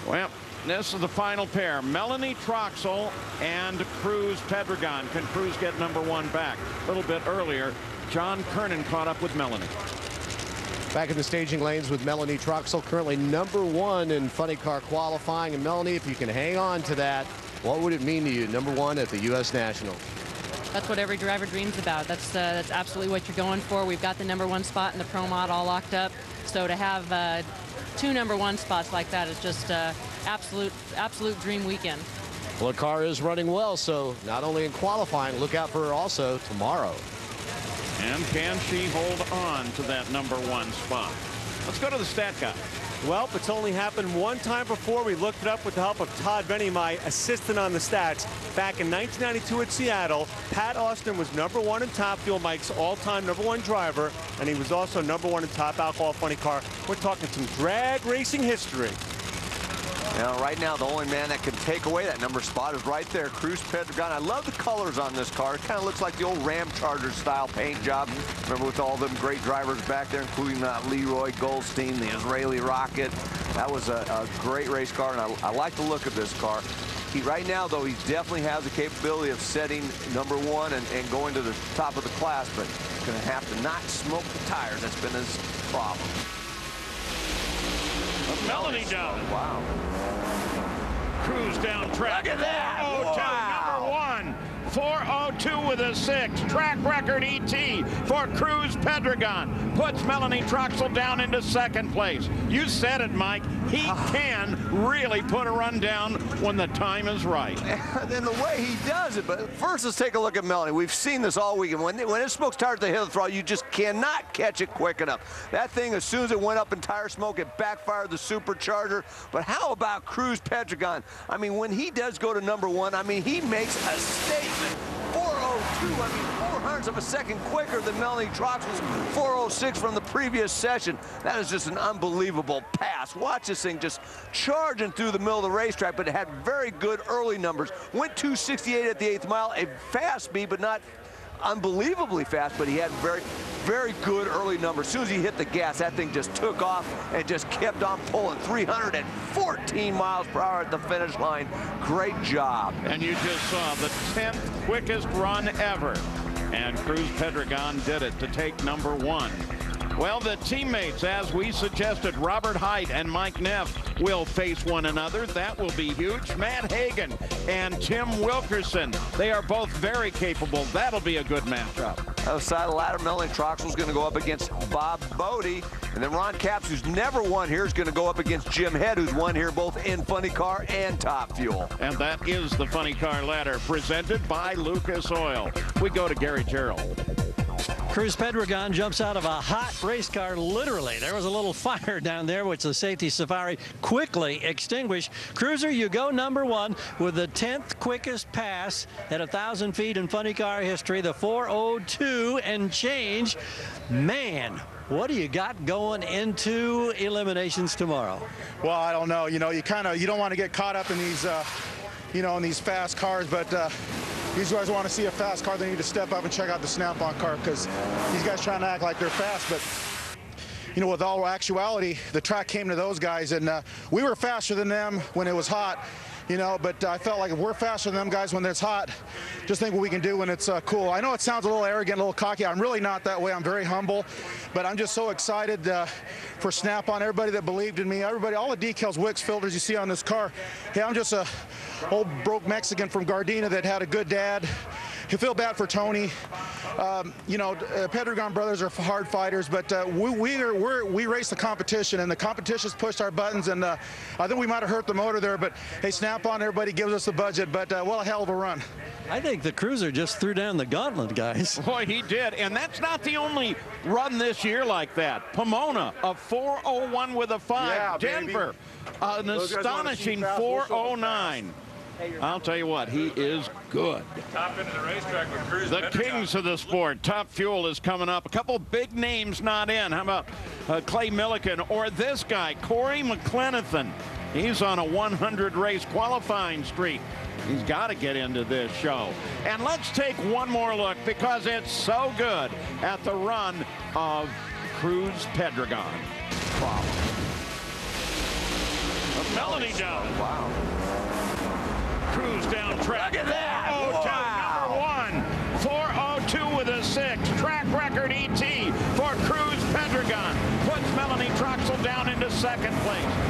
Well, this is the final pair. Melanie Troxel and Cruz Pedregon. Can Cruz get number one back? A little bit earlier, John Kernan caught up with Melanie. Back in the staging lanes with Melanie Troxel, currently number one in funny car qualifying. And Melanie, if you can hang on to that, what would it mean to you, number one at the U.S. Nationals? That's what every driver dreams about. That's absolutely what you're going for. We've got the number one spot in the Pro Mod all locked up. So to have two number one spots like that is just absolute dream weekend. Well, the car is running well, so not only in qualifying, look out for her also tomorrow. And can she hold on to that number one spot? Let's go to the stat guy. Well, it's only happened one time before. We looked it up with the help of Todd Benny, my assistant on the stats. Back in 1992 at Seattle, Pat Austin was number one in Top Fuel, Mike's all-time number one driver, and he was also number one in Top Alcohol Funny Car. We're talking some drag racing history. Now, right now, the only man that can take away that number spot is right there, Cruz Pedregon. I love the colors on this car. It kind of looks like the old Ram Charger style paint job. Remember, with all them great drivers back there, including Leroy Goldstein, the Israeli Rocket. That was a great race car, and I like the look of this car. Right now, though, he definitely has the capability of setting number one and going to the top of the class, but he's going to have to not smoke the tires. That's been his problem. Melanie down. Wow. Cruz down track. Look at that. 402, Wow. number one. 402 with a 6. Track record ET for Cruz Pedregon. Puts Melanie Troxel down into second place. You said it, Mike. He can really put a run down when the time is right. And the way he does it. But first, let's take a look at Melanie. We've seen this all weekend. When it smokes tires to hit the throttle, you just cannot catch it quick enough. That thing, as soon as it went up in tire smoke, it backfired the supercharger. But how about Cruz Pedregon? I mean, when he does go to number one, I mean, he makes a statement. 402, I mean, 400ths of a second quicker than Melanie Troxel's 406 from the previous session. That is just an unbelievable pass. Watch this thing just charging through the middle of the racetrack, but it had very good early numbers. Went 268 at the 8th mile, a fast speed, but not unbelievably fast, but he had very good early numbers. As soon as he hit the gas, that thing just took off and just kept on pulling. 314 miles per hour at the finish line. Great job. And you just saw the 10th quickest run ever. And Cruz Pedregon did it to take number one. Well, the teammates, as we suggested, Robert Height and Mike Neff will face one another. That will be huge. Matt Hagan and Tim Wilkerson, they are both very capable. That'll be a good matchup. Other side of the ladder, Melanie Troxel's going to go up against Bob Bodie. And then Ron Capps, who's never won here, is going to go up against Jim Head, who's won here both in Funny Car and Top Fuel. And that is the Funny Car Ladder, presented by Lucas Oil. We go to Gary Gerald. Cruz Pedregon jumps out of a hot race car, literally. There was a little fire down there, which the safety safari quickly extinguished. Cruiser, you go number one with the 10th quickest pass at 1,000 feet in funny car history, the 402 and change. Man, what do you got going into eliminations tomorrow? Well, I don't know. You know, you don't want to get caught up in these, in these fast cars, but these guys want to see a fast car. They need to step up and check out the Snap-on car, because these guys trying to act like they're fast, but with all actuality, the track came to those guys, and we were faster than them when it was hot. But I felt like if we're faster than them guys when it's hot, just think what we can do when it's cool. I know it sounds a little arrogant, a little cocky. I'm really not that way. I'm very humble, but I'm just so excited for Snap-on, everybody that believed in me, everybody, all the decals, wicks, filters you see on this car. Hey, I'm just a old broke Mexican from Gardena that had a good dad. You feel bad for Tony. Pedregon brothers are hard fighters, but we race the competition, and the competition's pushed our buttons, and I think we might have hurt the motor there, but hey, Snap-on, everybody gives us the budget, but what a hell of a run. I think the Cruiser just threw down the gauntlet, guys. Boy, he did, and that's not the only run this year like that. Pomona, a 401 with a 5. Yeah, Denver, an astonishing 409. I'll tell you what, he is good. Top into the racetrack with Cruz The Pedregon. kings of the sport. Top Fuel is coming up. A couple big names not in. How about Clay Milliken or this guy, Corey McClenathan? He's on a 100-race qualifying streak. He's got to get into this show. And let's take one more look, because it's so good, at the run of Cruz Pedregon. Melanie does. Wow. Cruz down track. Look at that. 402, Wow. number 1. 402 with a 6. Track record ET for Cruz Pedregon. Puts Melanie Troxel down into second place.